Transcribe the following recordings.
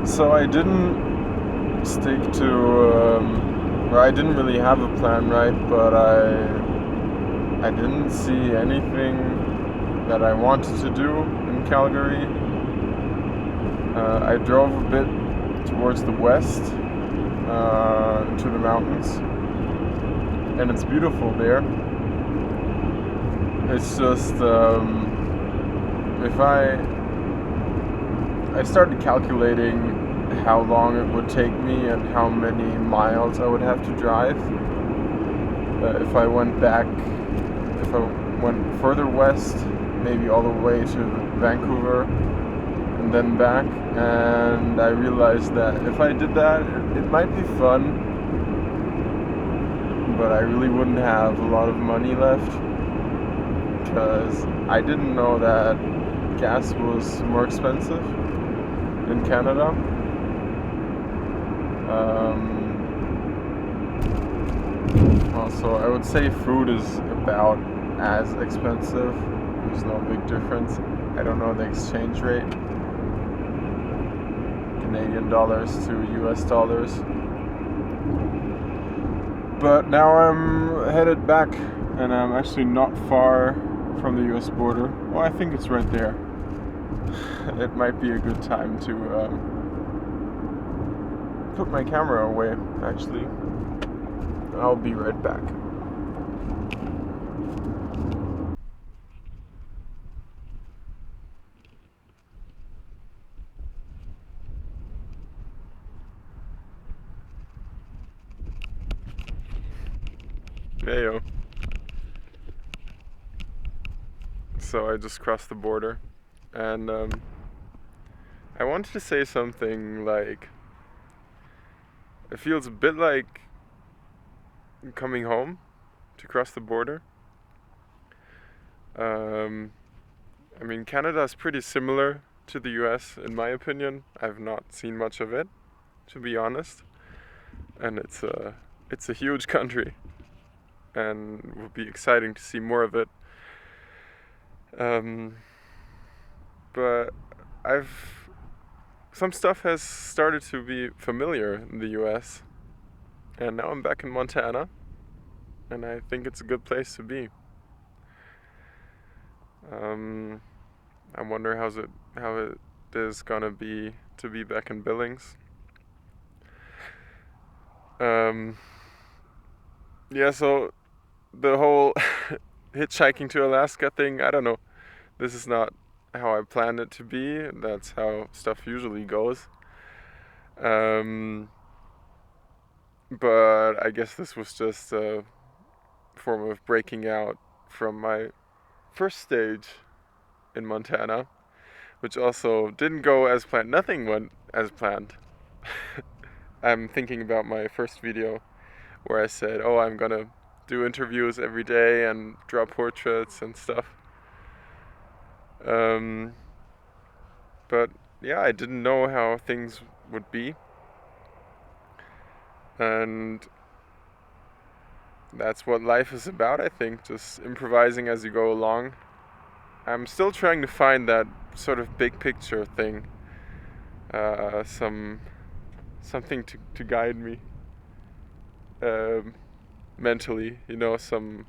So I didn't stick to, or I didn't really have a plan, right? But I didn't see anything that I wanted to do in Calgary. I drove a bit towards the west, into the mountains, and it's beautiful there. It's just if I started calculating how long it would take me and how many miles I would have to drive. If I went back, if I went further west, maybe all the way to Vancouver and then back, and I realized that if I did that, it might be fun, but I really wouldn't have a lot of money left because I didn't know that gas was more expensive in Canada. Also, I would say food is about as expensive. There's no big difference. I don't know the exchange rate, Canadian dollars to US dollars. But now I'm headed back, and I'm actually not far from the US border. Well, I think it's right there. It might be a good time to put my camera away, actually. I'll be right back. Heyo. So I just crossed the border, and I wanted to say something like, it feels a bit like coming home to cross the border. I mean, Canada is pretty similar to the US, in my opinion. I've not seen much of it, to be honest, and it's a huge country, and it will be exciting to see more of it. But some stuff has started to be familiar in the US, and now I'm back in Montana, and I think it's a good place to be. I wonder how it is gonna be to be back in Billings. Yeah, so the whole hitchhiking to Alaska thing, I don't know. This is not how I planned it to be. That's how stuff usually goes. But I guess this was just a form of breaking out from my first stage in Montana, which also didn't go as planned. Nothing went as planned. I'm thinking about my first video where I said, oh, I'm gonna do interviews every day and draw portraits and stuff. But yeah, I didn't know how things would be. And that's what life is about, I think, just improvising as you go along. I'm still trying to find that sort of big picture thing, something to guide me mentally, some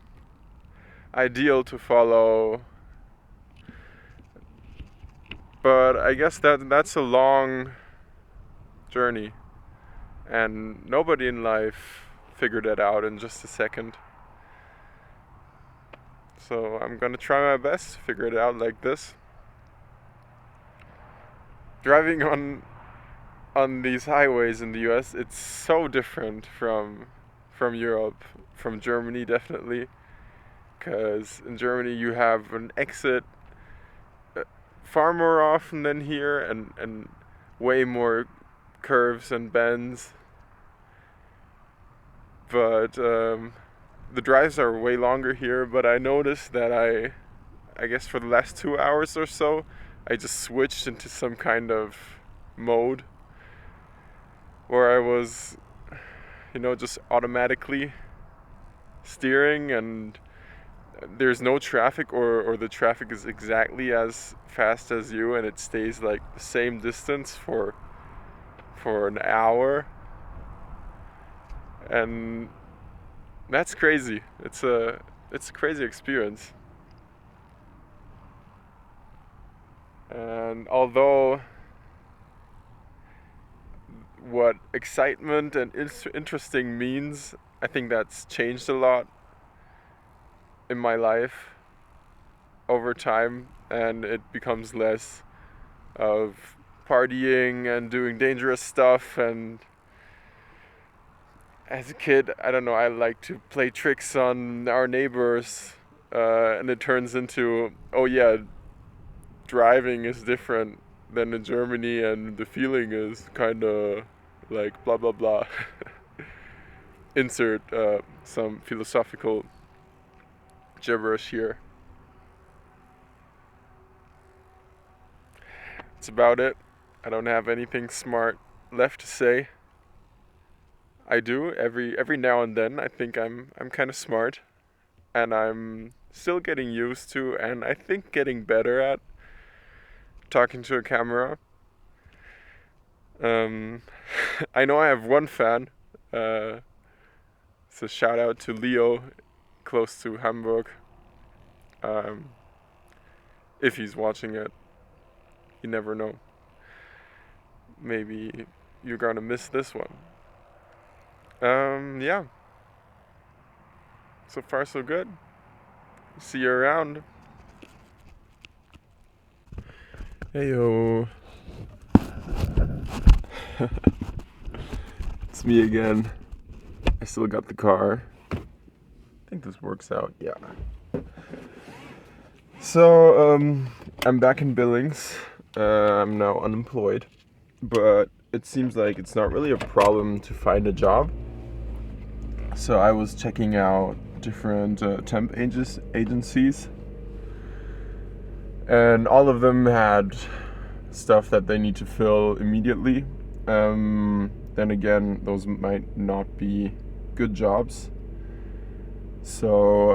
ideal to follow. But I guess that's a long journey, and nobody in life figured it out in just a second. So I'm gonna try my best to figure it out like this. Driving on these highways in the US, it's so different from Europe, from Germany definitely, because in Germany you have an exit far more often than here, and way more curves and bends. But the drives are way longer here. But I noticed that I guess for the last 2 hours or so, I just switched into some kind of mode where I was, just automatically steering, and there's no traffic, or the traffic is exactly as fast as you, and it stays like the same distance for for an hour, and that's crazy. It's a crazy experience. And although what excitement and interesting means, I think that's changed a lot in my life over time, and it becomes less of partying and doing dangerous stuff. And as a kid, I don't know, I like to play tricks on our neighbors, and it turns into, oh yeah, driving is different than in Germany, and the feeling is kind of like blah blah blah. Insert some philosophical gibberish here. That's about it. I don't have anything smart left to say. I do every now and then. I think I'm kind of smart, and I'm still getting used to, and I think getting better at talking to a camera. I know I have one fan. So shout out to Leo, close to Hamburg. If he's watching it, you never know. Maybe you're gonna miss this one. Yeah. So far so good. See you around. Heyo. It's me again. I still got the car. I think this works out, yeah. So, I'm back in Billings. I'm now unemployed. But it seems like it's not really a problem to find a job. So I was checking out different temp agencies. And all of them had stuff that they need to fill immediately. Then again, those might not be good jobs. So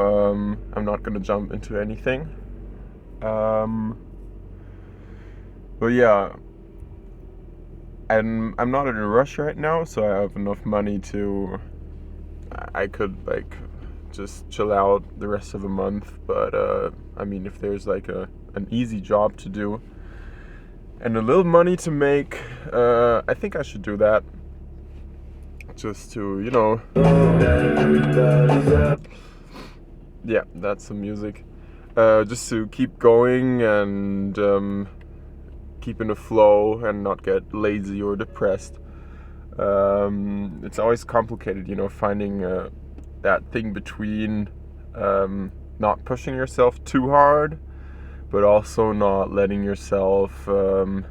I'm not gonna jump into anything. But yeah, I'm not in a rush right now, so I have enough money to. I could like just chill out the rest of the month. But I mean, if there's like an easy job to do and a little money to make, I think I should do that. Just to, you know. Yeah, that's some music. Just to keep going and keep in the flow and not get lazy or depressed. It's always complicated, you know, finding that thing between not pushing yourself too hard, but also not letting yourself, you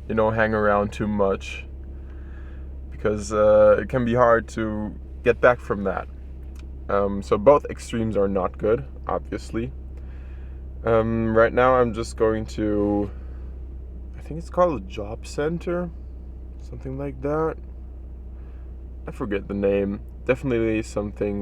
know, hang around too much. Because it can be hard to get back from that. So both extremes are not good, obviously. Right now I'm just going to, I think it's called a job center, something like that. I forget the name. Definitely something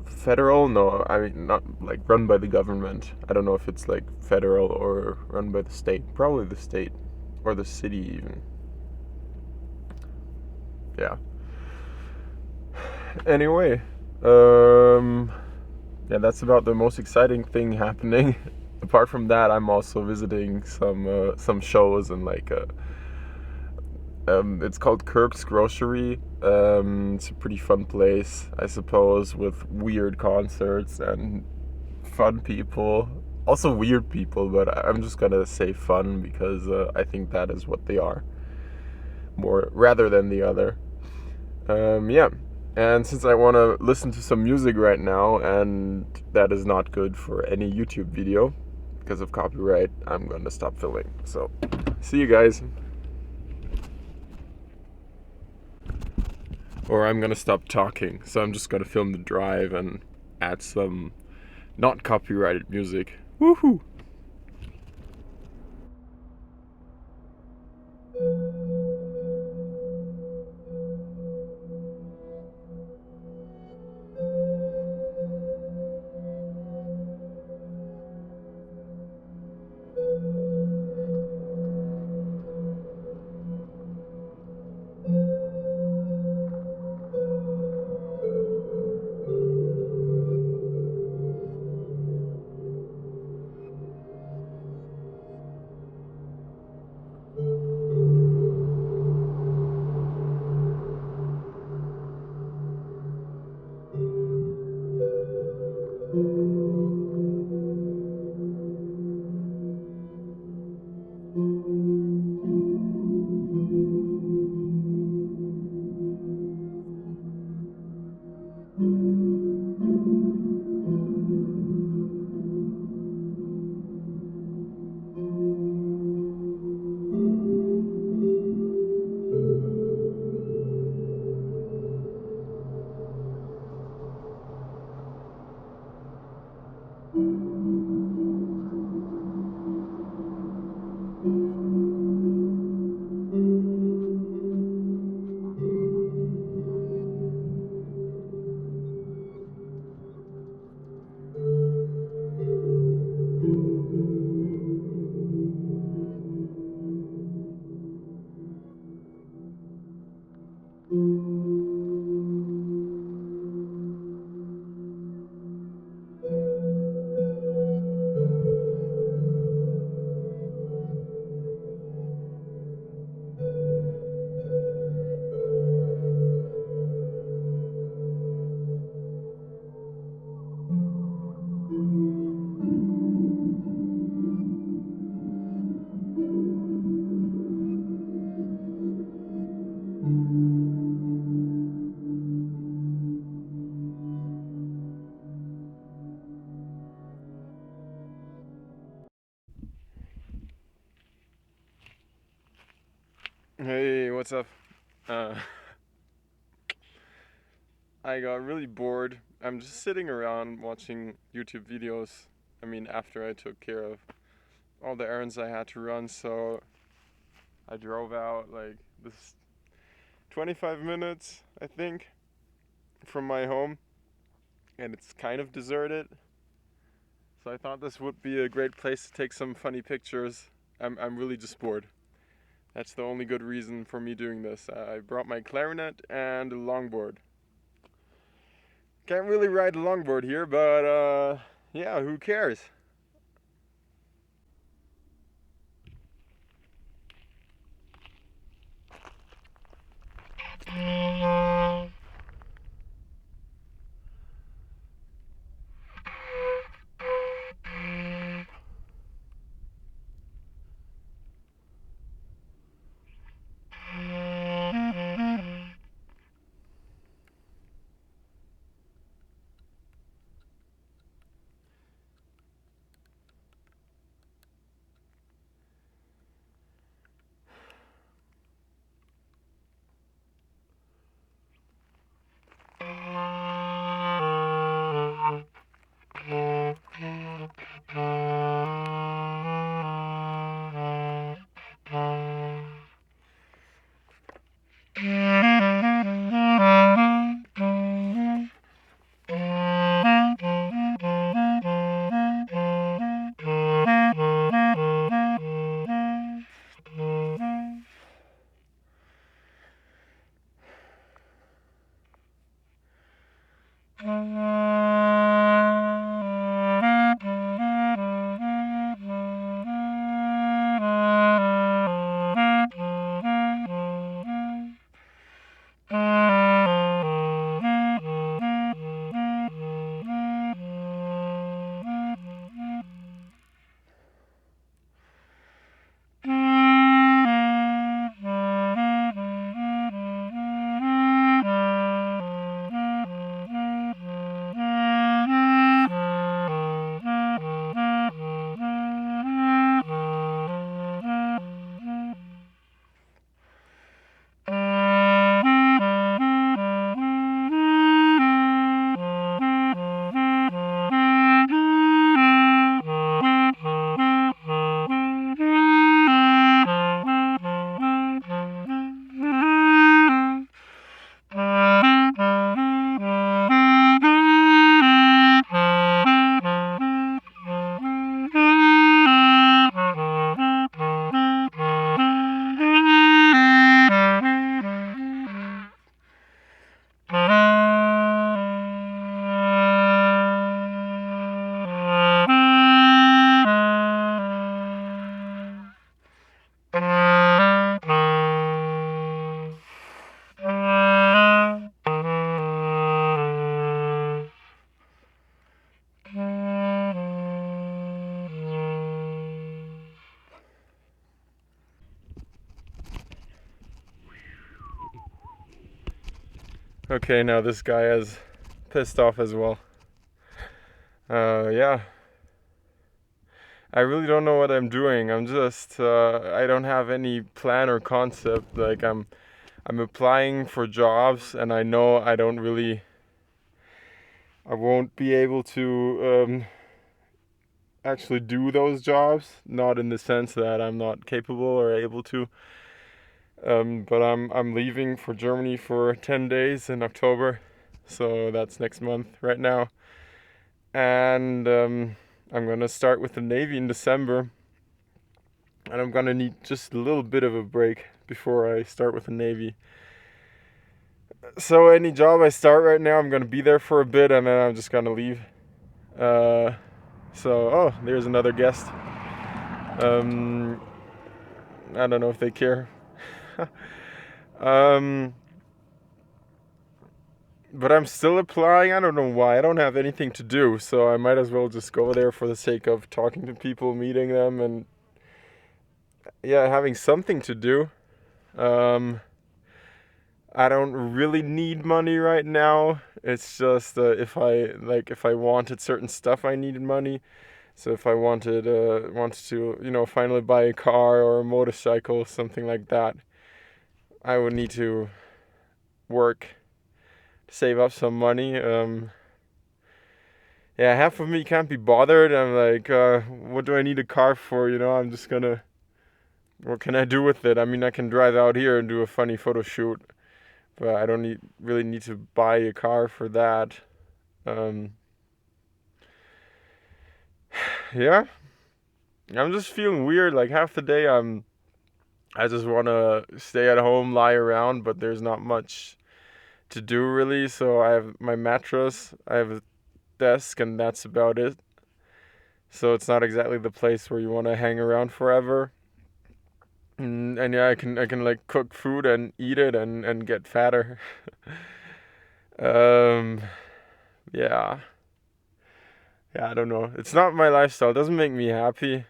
federal. No, I mean not like run by the government. I don't know if it's like federal or run by the state. Probably the state or the city even. Yeah. Anyway, yeah, that's about the most exciting thing happening. Apart from that, I'm also visiting some shows and like it's called Kirk's Grocery. It's a pretty fun place, I suppose, with weird concerts and fun people. Also weird people, but I'm just gonna say fun because I think that is what they are, more rather than the other. Yeah. And since I want to listen to some music right now, and that is not good for any YouTube video because of copyright, I'm going to stop filming. So, see you guys. Or I'm going to stop talking. So I'm just going to film the drive and add some not copyrighted music. Woohoo! Hey, what's up? Uh, I got really bored. I'm just sitting around watching YouTube videos. I mean, after I took care of all the errands I had to run, so I drove out like this 25 minutes, I think, from my home, and it's kind of deserted. So I thought this would be a great place to take some funny pictures. I'm really just bored. That's the only good reason for me doing this. I brought my clarinet and a longboard. Can't really ride a longboard here, but yeah, who cares? Okay, now this guy is pissed off as well. Yeah. I really don't know what I'm doing. I'm just I don't have any plan or concept. Like I'm applying for jobs, and I know I won't be able to actually do those jobs. Not in the sense that I'm not capable or able to. But I'm leaving for Germany for 10 days in October, so that's next month right now. And I'm gonna start with the Navy in December, and I'm gonna need just a little bit of a break before I start with the Navy. So any job I start right now, I'm gonna be there for a bit, and then I'm just gonna leave. Oh, there's another guest. I don't know if they care. But I'm still applying. I don't know why. I don't have anything to do, so I might as well just go there for the sake of talking to people, meeting them, and yeah, having something to do. I don't really need money right now. It's just if I wanted certain stuff, I needed money. So if I wanted to finally buy a car or a motorcycle, something like that, I would need to work to save up some money. Yeah, half of me can't be bothered. I'm like, what do I need a car for? I'm just gonna. What can I do with it? I mean, I can drive out here and do a funny photo shoot, but I don't really need to buy a car for that. Yeah, I'm just feeling weird. Like half the day, I just want to stay at home, lie around, but there's not much to do really. So I have my mattress, I have a desk, and that's about it. So it's not exactly the place where you want to hang around forever. And yeah, I can like cook food and eat it and get fatter. um, yeah, yeah, I don't know. It's not my lifestyle. It doesn't make me happy.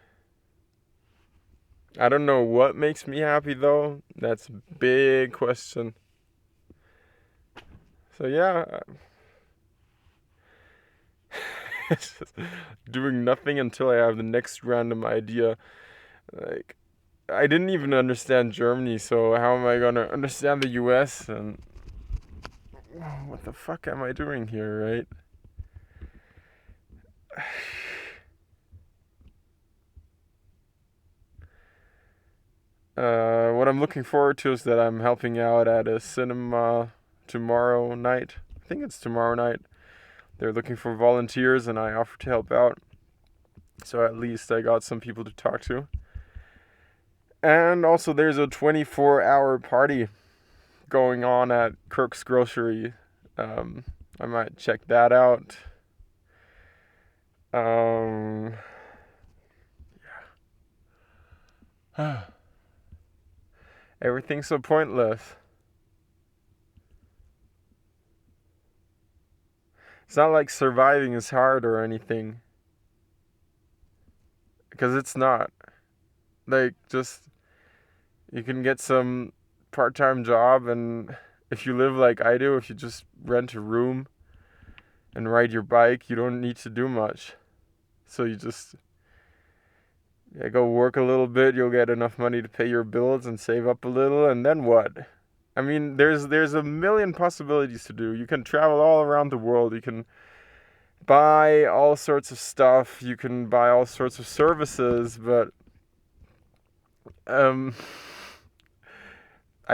I don't know what makes me happy though. That's a big question. So yeah, it's just doing nothing until I have the next random idea. Like I didn't even understand Germany, so how am I gonna understand the US? And what the fuck am I doing here, right? What I'm looking forward to is that I'm helping out at a cinema tomorrow night. I think it's tomorrow night. They're looking for volunteers, and I offered to help out. So at least I got some people to talk to. And also, there's a 24-hour party going on at Kirk's Grocery. I might check that out. Yeah. Everything's so pointless. It's not like surviving is hard or anything. Because it's not. Like, just, you can get some part-time job, and if you live like I do, if you just rent a room and ride your bike, you don't need to do much. So you just go work a little bit, you'll get enough money to pay your bills and save up a little, and then what? I mean, there's a million possibilities to do. You can travel all around the world. You can buy all sorts of stuff. You can buy all sorts of services, but I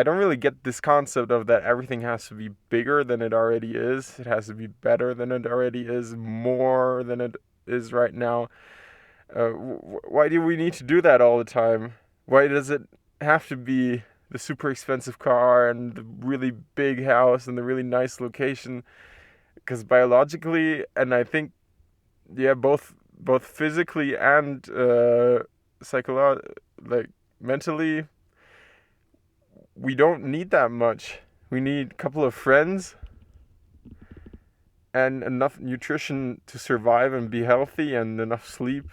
don't really get this concept of that everything has to be bigger than it already is. It has to be better than it already is, more than it is right now. Why do we need to do that all the time? Why does it have to be the super expensive car and the really big house and the really nice location? Because biologically, and I think, yeah, both physically and like mentally, we don't need that much. We need a couple of friends and enough nutrition to survive and be healthy and enough sleep.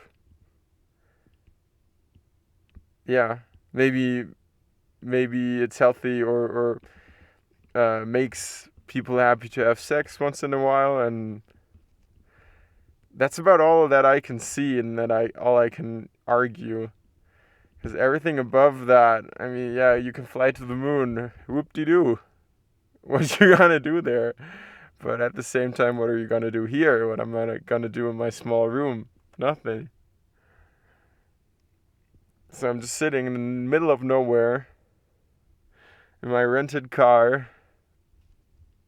Yeah, maybe it's healthy or makes people happy to have sex once in a while, and that's about all that I can see and that all I can argue. Because everything above that, I mean, yeah, you can fly to the moon. Whoop-de-doo. What you gonna do there? But at the same time, what are you gonna do here? What am I gonna do in my small room? Nothing. So I'm just sitting in the middle of nowhere in my rented car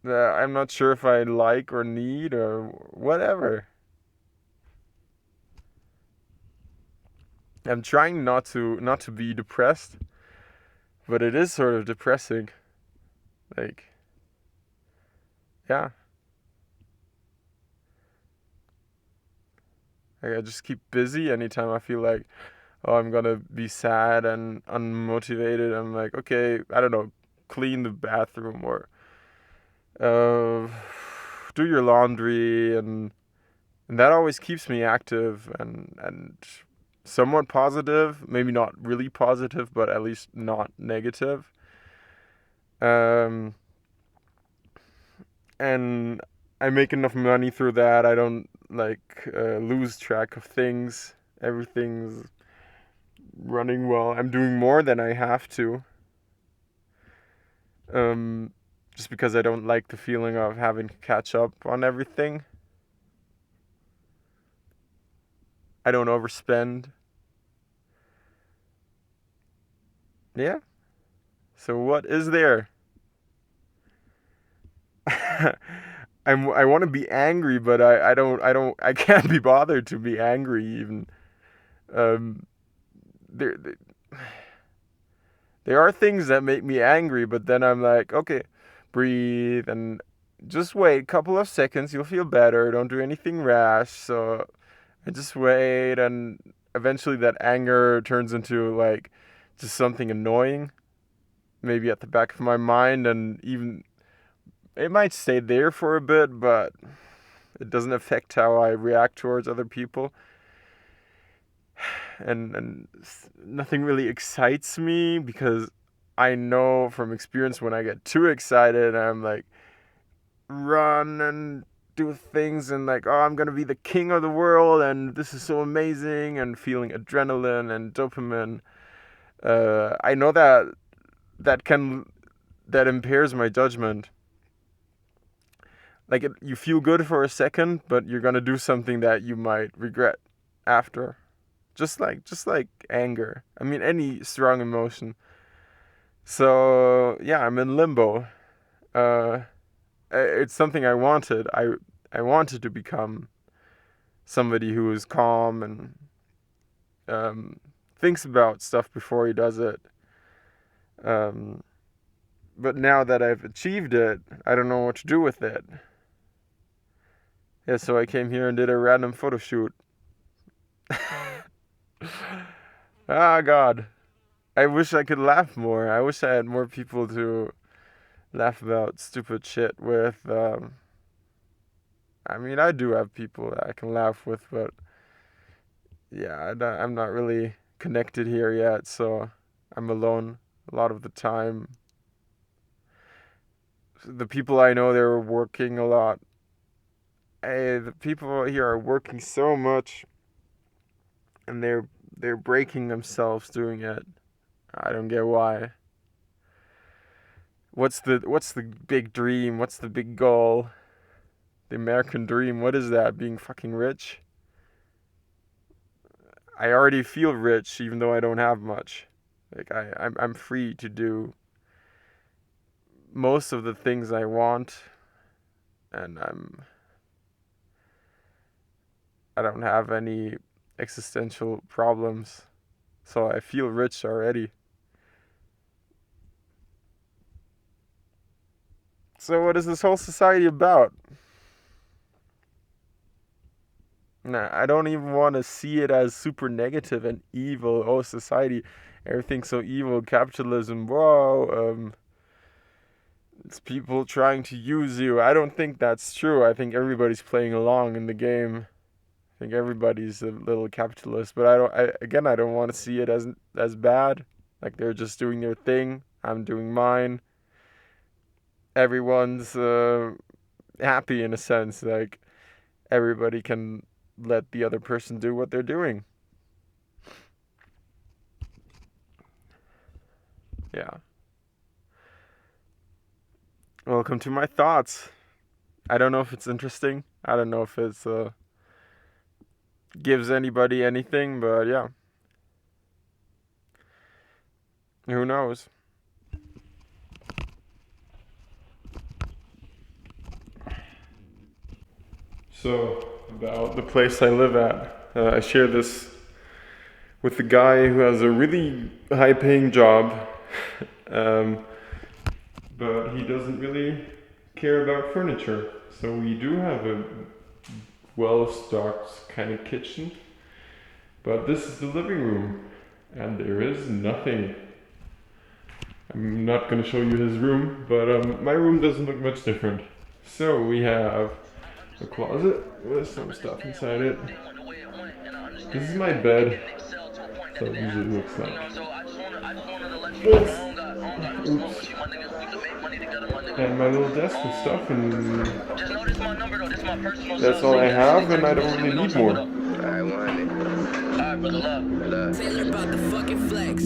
that I'm not sure if I like or need or whatever. I'm trying not to be depressed, but it is sort of depressing. Like, yeah. Like, I just keep busy anytime I feel like, oh, I'm gonna be sad and unmotivated. I'm like, okay, I don't know, clean the bathroom or uh, do your laundry, and that always keeps me active and somewhat positive. Maybe not really positive, but at least not negative. Um, and I make enough money through that. I don't like lose track of things. Everything's running well. I'm doing more than I have to. Um, just because I don't like the feeling of having to catch up on everything. I don't overspend. Yeah. So what is there? I want to be angry, but I can't be bothered to be angry even. Um, there there are things that make me angry, but then I'm like, okay, breathe and just wait a couple of seconds, you'll feel better. Don't do anything rash. So I just wait, and eventually that anger turns into like just something annoying, maybe at the back of my mind, and even it might stay there for a bit, but it doesn't affect how I react towards other people. And nothing really excites me because I know from experience when I get too excited, I'm like run and do things and like, oh, I'm gonna be the king of the world and this is so amazing, and feeling adrenaline and dopamine. I know that that can that impairs my judgment. Like you feel good for a second, but you're gonna do something that you might regret after. Just like anger. I mean, any strong emotion. So yeah, I'm in limbo. Uh, it's something I wanted. I wanted to become somebody who is calm and um, thinks about stuff before he does it. Um, but now that I've achieved it, I don't know what to do with it. Yeah, so I came here and did a random photo shoot. Ah, God. I wish I could laugh more. I wish I had more people to laugh about stupid shit with. I mean, I do have people that I can laugh with, but yeah, I'm not really connected here yet, so I'm alone a lot of the time. The people I know, they're working a lot. Hey, the people here are working so much, and they're breaking themselves doing it. I don't get why. What's the big dream? What's the big goal? The American dream. What is that? Being fucking rich? I already feel rich even though I don't have much. Like I'm free to do most of the things I want, and I don't have any existential problems. So I feel rich already. So what is this whole society about? Nah, I don't even want to see it as super negative and evil. Oh, society, everything's so evil. Capitalism, whoa. It's people trying to use you. I don't think that's true. I think everybody's playing along in the game. I think everybody's a little capitalist, but I don't want to see it as bad. Like they're just doing their thing. I'm doing mine. Everyone's happy in a sense. Like everybody can let the other person do what they're doing. Yeah. Welcome to my thoughts. I don't know if it's interesting. I don't know if it's gives anybody anything, but yeah. Who knows? So, about the place I live at, I share this with the guy who has a really high paying job, um, but he doesn't really care about furniture. So, we do have a well stocked kind of kitchen, but this is the living room, and there is nothing. I'm not going to show you his room, but my room doesn't look much different. So, we have a closet with some stuff inside it. This is my bed. So it usually looks like this. Oops. And my little desk with stuff, and that's all I have, and I don't really need more.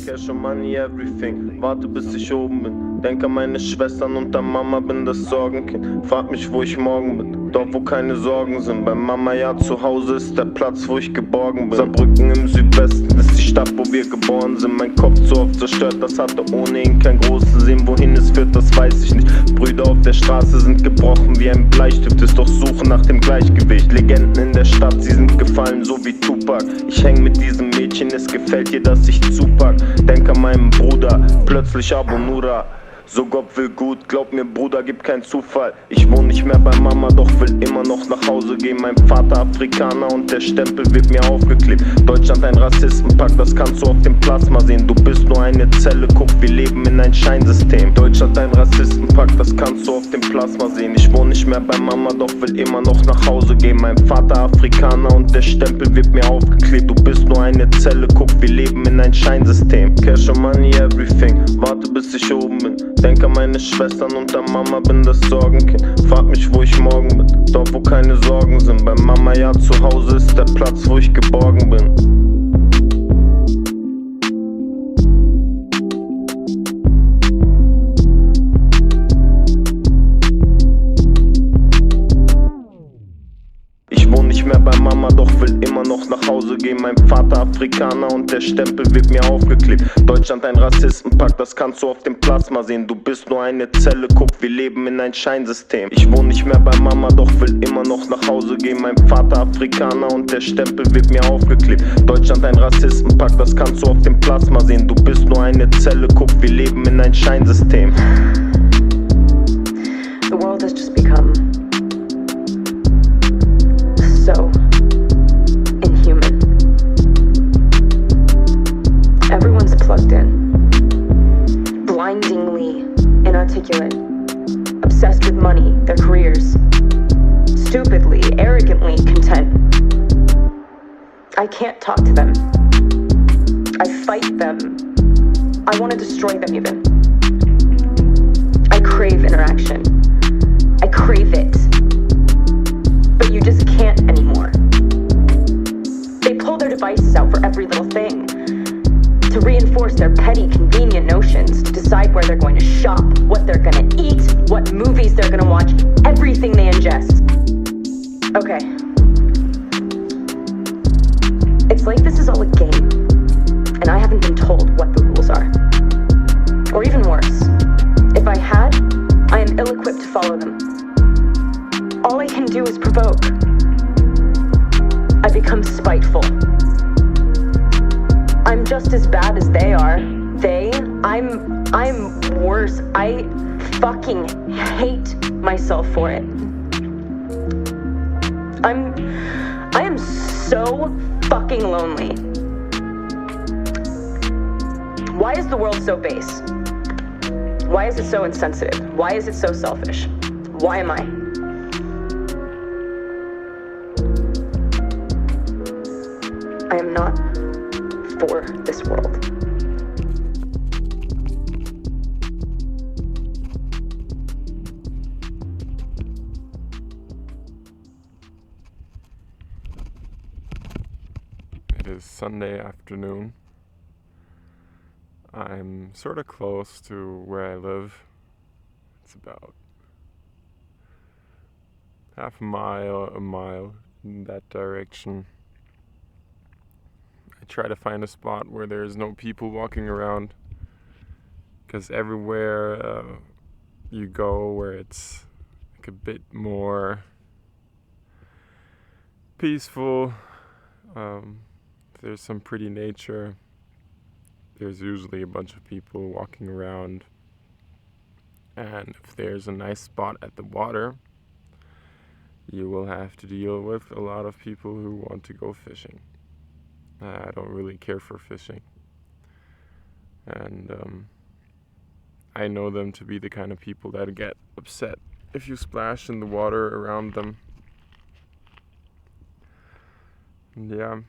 Cash and money, everything. Warte bis ich oben bin. Denk an meine Schwestern und an Mama, bin das Sorgenkind. Frag mich, wo ich morgen bin. Dort, wo keine Sorgen sind. Bei Mama, ja, zu Hause ist der Platz, wo ich geborgen bin. Saarbrücken im Südwesten ist die Stadt, wo wir geboren sind. Mein Kopf zu oft zerstört, das hatte ohne ihn kein großes Sinn. Wohin es führt, das weiß ich nicht. Brüder auf der Straße sind gebrochen wie ein Bleistift. Ist doch Suche nach dem Gleichgewicht. Legenden in der Stadt, sie sind gefallen, so wie Tupac. Ich häng mit diesem Mädchen, es gefällt ihr, dass ich zupack. Denk an meinen Bruder, plötzlich Abu Nura. So Gott will gut, glaub mir Bruder, gibt kein Zufall. Ich wohne nicht mehr bei Mama, doch will immer noch nach Hause gehen. Mein Vater Afrikaner und der Stempel wird mir aufgeklebt. Deutschland ein Rassistenpakt, das kannst du auf dem Plasma sehen. Du bist nur eine Zelle, guck, wir leben in ein Scheinsystem. Deutschland ein Rassistenpakt, das kannst du auf dem Plasma sehen. Ich wohne nicht mehr bei Mama, doch will immer noch nach Hause gehen. Mein Vater Afrikaner und der Stempel wird mir aufgeklebt. Du bist nur eine Zelle, guck, wir leben in ein Scheinsystem. Cash and money, everything, warte bis ich oben bin. Denk an meine Schwestern und an Mama, bin das Sorgenkind. Frag mich, wo ich morgen bin, dort wo keine Sorgen sind. Bei Mama, ja, zu Hause ist der Platz, wo ich geborgen bin. Ich wohne nicht mehr bei Mama, doch will immer noch nach Hause gehen. Mein Vater Afrikaner und der Stempel wird mir aufgeklebt. Deutschland ein Rassistenpakt, das kannst du auf dem Plasma sehen. Du bist nur eine Zelle, guck, wir leben in ein Scheinsystem. Ich wohne nicht mehr bei Mama, doch will immer noch nach Hause gehen. Mein Vater Afrikaner und der Stempel wird mir aufgeklebt. Deutschland ein Rassistenpakt, das kannst du auf dem Plasma sehen. Du bist nur eine Zelle, guck, wir leben in ein Scheinsystem. The world has just become so inhuman. Everyone's plugged in, blindingly inarticulate, obsessed with money, their careers, stupidly, arrogantly content. I can't talk to them. I fight them. I want to destroy them even. I crave interaction. I crave it. But you just can't anymore. They pull their devices out for every little thing, to reinforce their petty, convenient notions, to decide where they're going to shop, what they're going to eat, what movies they're going to watch, everything they ingest. Okay. It's like this is all a game, and I haven't been told what the rules are. Or even worse, if I had, I am ill-equipped to follow them. All I can do is provoke. I become spiteful. I'm just as bad as they are. I'm worse. I fucking hate myself for it. I am so fucking lonely. Why is the world so base? Why is it so insensitive? Why is it so selfish? Why am I? I am not for this world. It is Sunday afternoon. I'm sort of close to where I live. It's about half a mile in that direction. I try to find a spot where there's no people walking around, because everywhere you go where it's like a bit more peaceful, if there's some pretty nature, there's usually a bunch of people walking around. And if there's a nice spot at the water, you will have to deal with a lot of people who want to go fishing. I don't really care for fishing. And I know them to be the kind of people that get upset if you splash in the water around them. And yeah,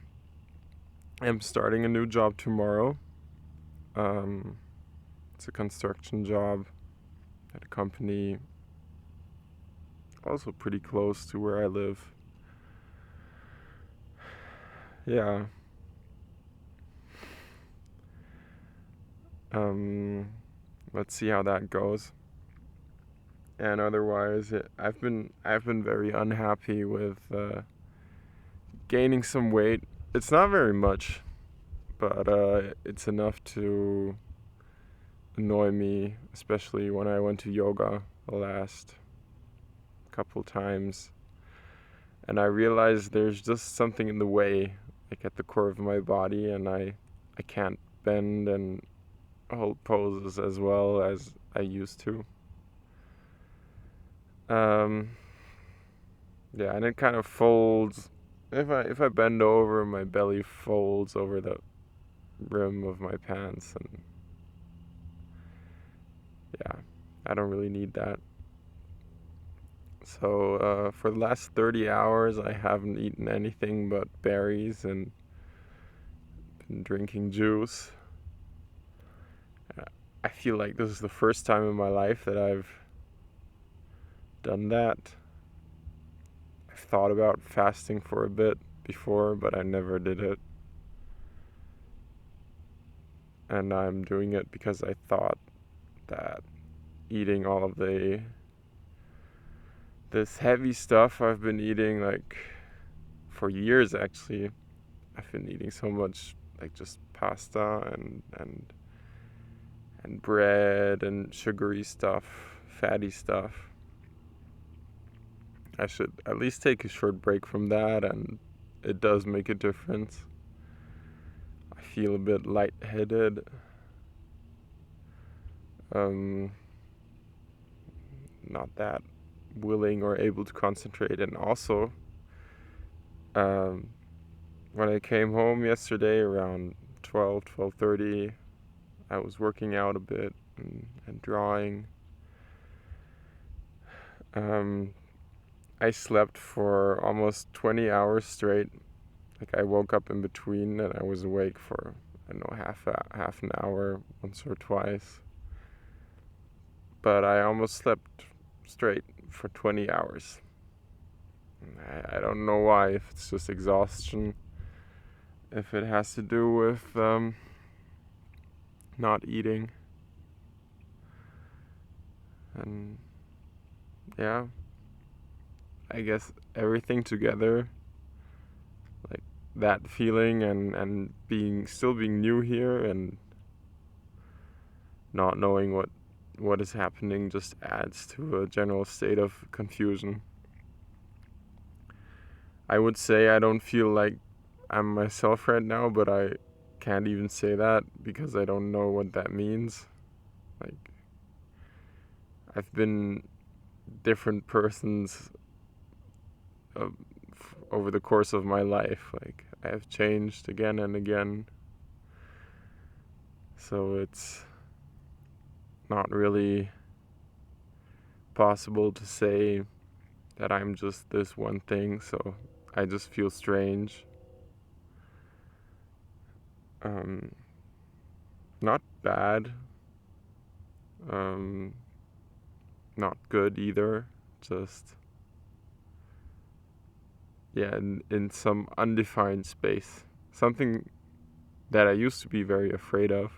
I'm starting a new job tomorrow. It's a construction job at a company also pretty close to where I live. Yeah, Let's see how that goes. And otherwise, I've been very unhappy with gaining some weight. It's not very much, but it's enough to annoy me, especially when I went to yoga the last couple times. And I realized there's just something in the way, like at the core of my body, and I can't bend and hold poses as well as I used to. Yeah, and it kind of folds. If I bend over, my belly folds over the rim of my pants, and yeah, I don't really need that. So for the last 30 hours, I haven't eaten anything but berries and been drinking juice. I feel like this is the first time in my life that I've done that. I've thought about fasting for a bit before, but I never did it. And I'm doing it because I thought that eating all of this heavy stuff I've been eating, like, for years actually. I've been eating so much, like, just pasta and bread and sugary stuff, fatty stuff. I should at least take a short break from that, and it does make a difference. I feel a bit lightheaded. Not that willing or able to concentrate. And also, when I came home yesterday around 12:30, I was working out a bit and drawing. I slept for almost 20 hours straight. Like, I woke up in between and I was awake for, I don't know, half an hour once or twice. But I almost slept straight for 20 hours. I don't know why, if it's just exhaustion, if it has to do with not eating. And yeah, I guess everything together, like that feeling and still being new here and not knowing what is happening, just adds to a general state of confusion. I would say I don't feel like I'm myself right now, but I can't even say that because I don't know what that means. Like, I've been different persons over the course of my life. Like, I have changed again and again. So it's not really possible to say that I'm just this one thing, so I just feel strange. Not bad. Not good either. Just, yeah, in some undefined space. Something that I used to be very afraid of.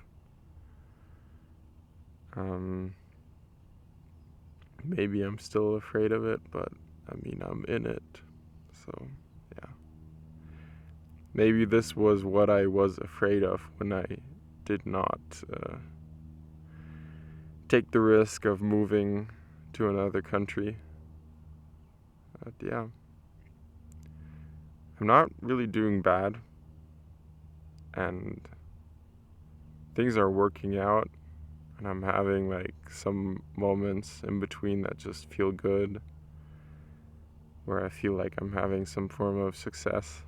Maybe I'm still afraid of it, but I mean, I'm in it. So, yeah. Maybe this was what I was afraid of when I did not take the risk of moving to another country. But yeah, I'm not really doing bad, and things are working out, and I'm having like some moments in between that just feel good, where I feel like I'm having some form of success.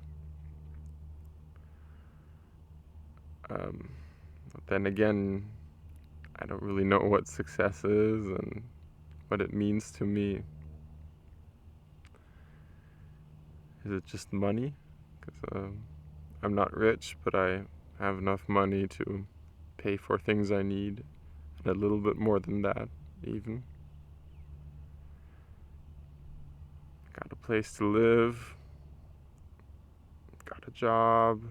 But then again, I don't really know what success is and what it means to me. Is it just money? Because I'm not rich, but I have enough money to pay for things I need, and a little bit more than that, even. Got a place to live, got a job.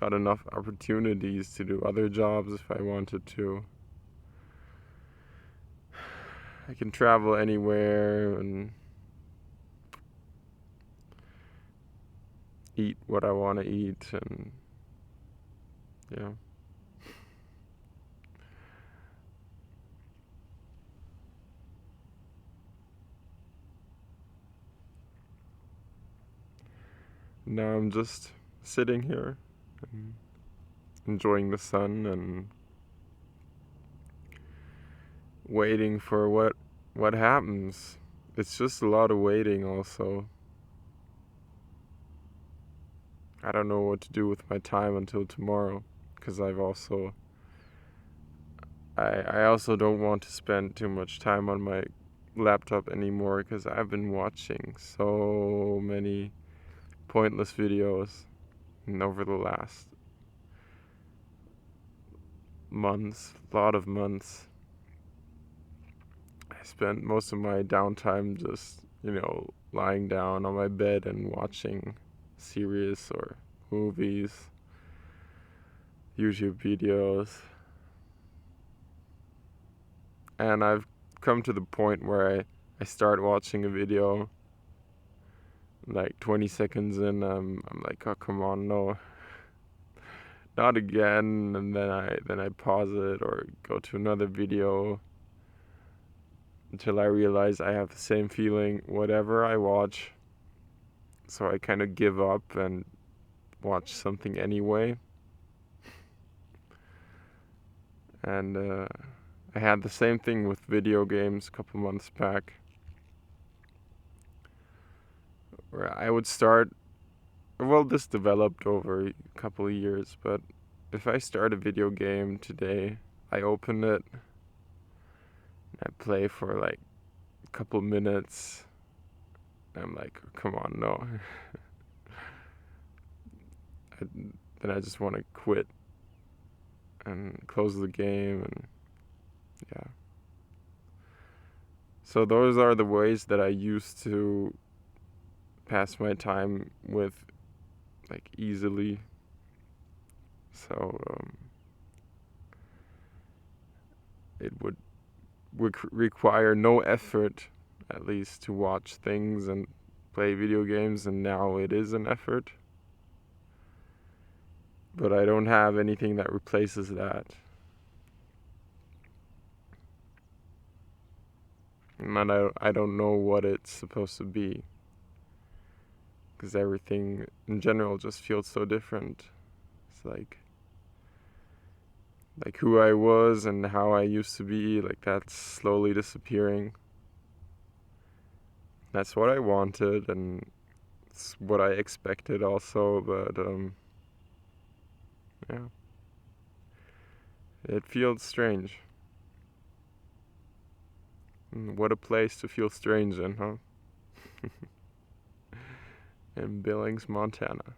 got enough opportunities to do other jobs if I wanted to. I can travel anywhere and eat what I want to eat, and yeah. Now I'm just sitting here and enjoying the sun and waiting for what happens. It's just a lot of waiting also. I don't know what to do with my time until tomorrow, because I also don't want to spend too much time on my laptop anymore, because I've been watching so many pointless videos over the last months, a lot of months. I spent most of my downtime just, lying down on my bed and watching series or movies, YouTube videos. And I've come to the point where I start watching a video, like 20 seconds in, I'm like, oh, come on, no, not again. And then I pause it or go to another video until I realize I have the same feeling whatever I watch. So I kind of give up and watch something anyway. And I had the same thing with video games a couple months back, where I would start, well, this developed over a couple of years, but if I start a video game today, I open it, and I play for like a couple minutes, and I'm like, come on, no. Then I just want to quit and close the game, and yeah. So those are the ways that I used to pass my time with, like, easily. So it would require no effort, at least, to watch things and play video games, and now it is an effort. But I don't have anything that replaces that. And I don't know what it's supposed to be, because everything in general just feels so different. It's like who I was and how I used to be, like, that's slowly disappearing. That's what I wanted, and it's what I expected also, but yeah. It feels strange. What a place to feel strange in, huh? In Billings, Montana.